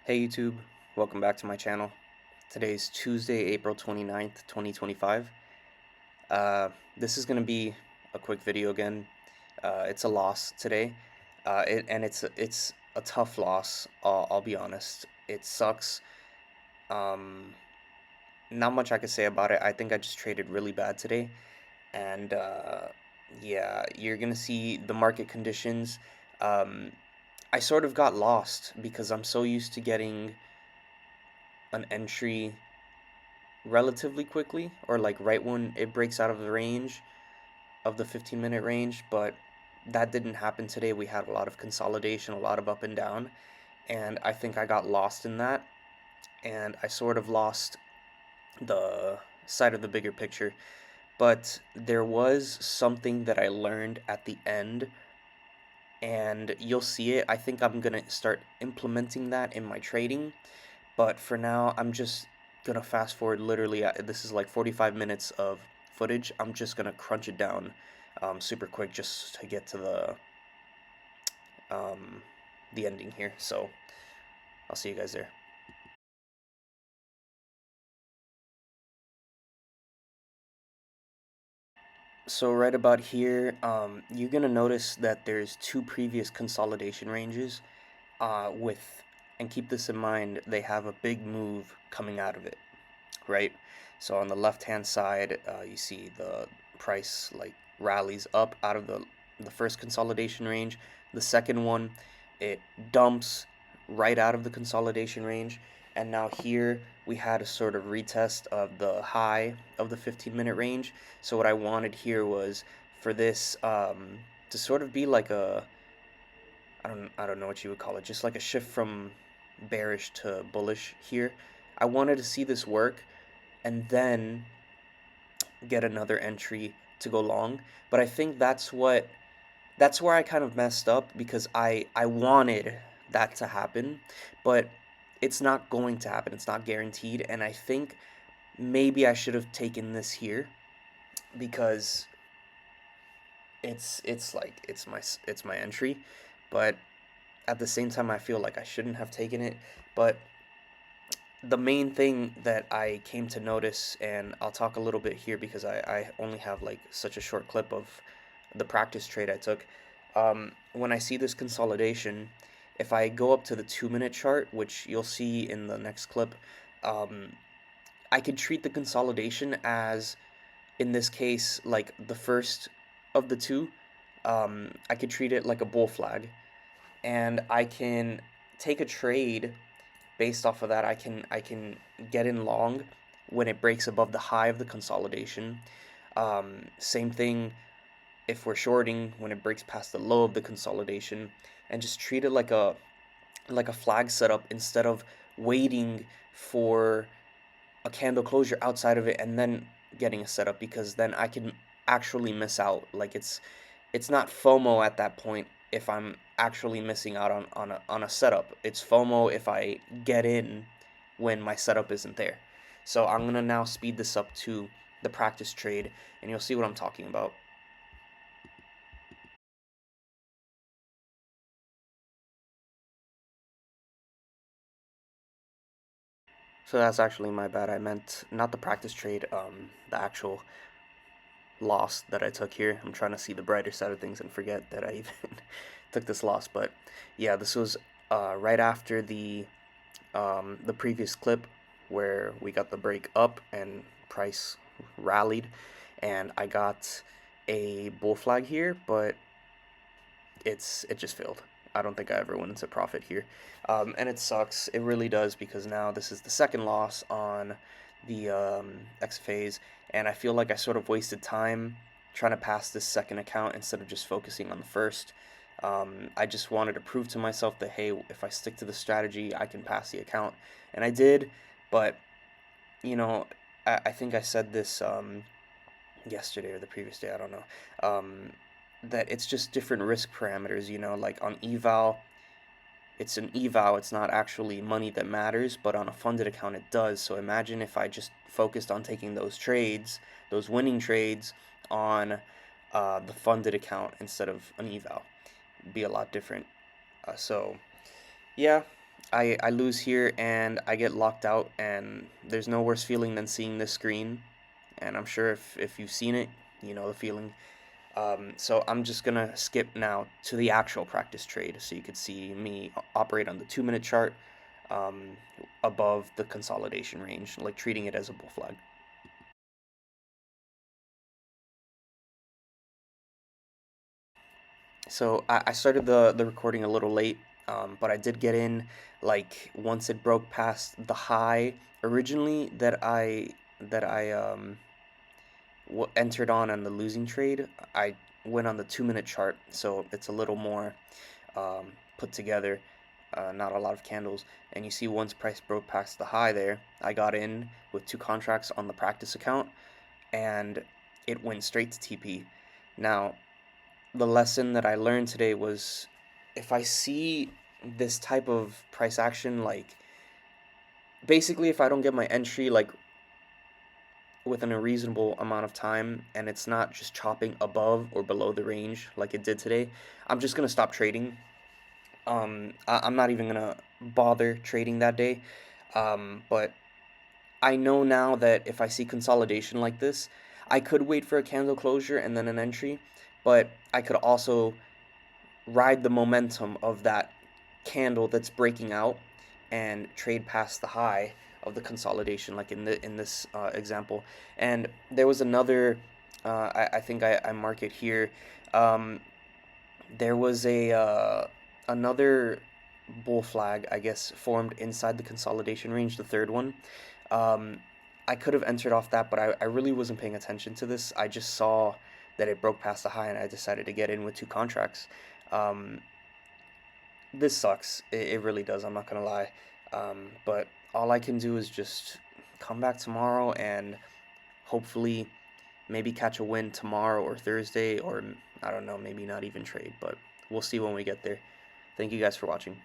Hey YouTube, welcome back to my channel. Today's Tuesday, April 29th, 2025. This is going to be a quick video again. It's a loss today, and it's a tough loss, I'll be honest. It sucks. Um, Not much I could say about it. I think I just traded really bad today, and yeah, you're going to see the market conditions. Um, I sort of got lost because I'm so used to getting an entry relatively quickly, or like right when it breaks out of the range of the 15-minute range, but that didn't happen today. We had a lot of consolidation, a lot of up and down, and I think I got lost in that, and I sort of lost the sight of the bigger picture. But there was something that I learned at the end, and you'll see it. I think I'm gonna start implementing that in my trading. But for now, I'm just gonna fast forward. Literally, this is like 45 minutes of footage. I'm just gonna crunch it down super quick just to get to um, the ending here. So I'll see you guys there. So right about here, you're gonna notice that there's two previous consolidation ranges with, and keep this in mind, they have a big move coming out of it, right? So on the left hand side, you see the price like rallies up out of the first consolidation range. The second one, it dumps right out of the consolidation range. And now here we had a sort of retest of the high of the 15-minute range. So what I wanted here was for this to sort of be like a, I don't know what you would call it, just like a shift from bearish to bullish here. I wanted to see this work and then get another entry to go long. But I think that's where I kind of messed up, because I wanted that to happen, but it's not going to happen. It's not guaranteed, and I think maybe I should have taken this here, because it's like it's my entry, but at the same time I feel like I shouldn't have taken it. But the main thing that I came to notice, and I'll talk a little bit here because I only have like such a short clip of the practice trade I took. When I see this consolidation, if I go up to the 2-minute chart, which you'll see in the next clip, um, I could treat the consolidation as, in this case, like the first of the two. I could treat it like a bull flag, and I can take a trade based off of that. I can get in long when it breaks above the high of the consolidation. Same thing if we're shorting when it breaks past the low of the consolidation, and just treat it like a flag setup instead of waiting for a candle closure outside of it and then getting a setup, because then I can actually miss out. Like it's not FOMO at that point if I'm actually missing out on a setup. It's FOMO if I get in when my setup isn't there. So I'm gonna now speed this up to the practice trade, and you'll see what I'm talking about. So that's actually my bad. I meant not the practice trade, the actual loss that I took here. I'm trying to see the brighter side of things and forget that I even took this loss. But yeah, this was right after the previous clip where we got the break up and price rallied, and I got a bull flag here, but it just failed. I don't think I ever went into profit here, and it sucks. It really does, because now this is the second loss on the XFAs, and I feel like I sort of wasted time trying to pass this second account instead of just focusing on the first. I just wanted to prove to myself that, hey, if I stick to the strategy, I can pass the account, and I did. But you know, I think I said this yesterday or the previous day, I don't know, that it's just different risk parameters. Like on eval, it's an eval, it's not actually money that matters, but on a funded account it does. So imagine if I just focused on taking those trades, those winning trades, on the funded account instead of an eval. It'd be a lot different. So yeah, I lose here and I get locked out, and there's no worse feeling than seeing this screen. And I'm sure if you've seen it, you know the feeling. So I'm just gonna skip now to the actual practice trade so you could see me operate on the 2 minute chart um, above the consolidation range, like treating it as a bull flag. So I started the recording a little late, but I did get in like once it broke past the high originally that I entered on the losing trade. I went on the 2 minute chart, so it's a little more put together, not a lot of candles. And you see, once price broke past the high there, I got in with two contracts on the practice account, and it went straight to TP. Now, the lesson that I learned today was if I see this type of price action, like basically if I don't get my entry like within a reasonable amount of time and it's not just chopping above or below the range like it did today, I'm just gonna stop trading. I'm not even gonna bother trading that day. But I know now that if I see consolidation like this, I could wait for a candle closure and then an entry, but I could also ride the momentum of that candle that's breaking out and trade past the high of the consolidation, like in this example. And there was another, I think I mark it here. Um, there was a another bull flag, I guess, formed inside the consolidation range, the third one. Um, I could have entered off that, but I really wasn't paying attention to this. I just saw that it broke past the high, and I decided to get in with two contracts. Um, this sucks. It really does. I'm not gonna lie. But all I can do is just come back tomorrow and hopefully maybe catch a win tomorrow or Thursday, or I don't know, maybe not even trade, but we'll see when we get there. Thank you guys for watching.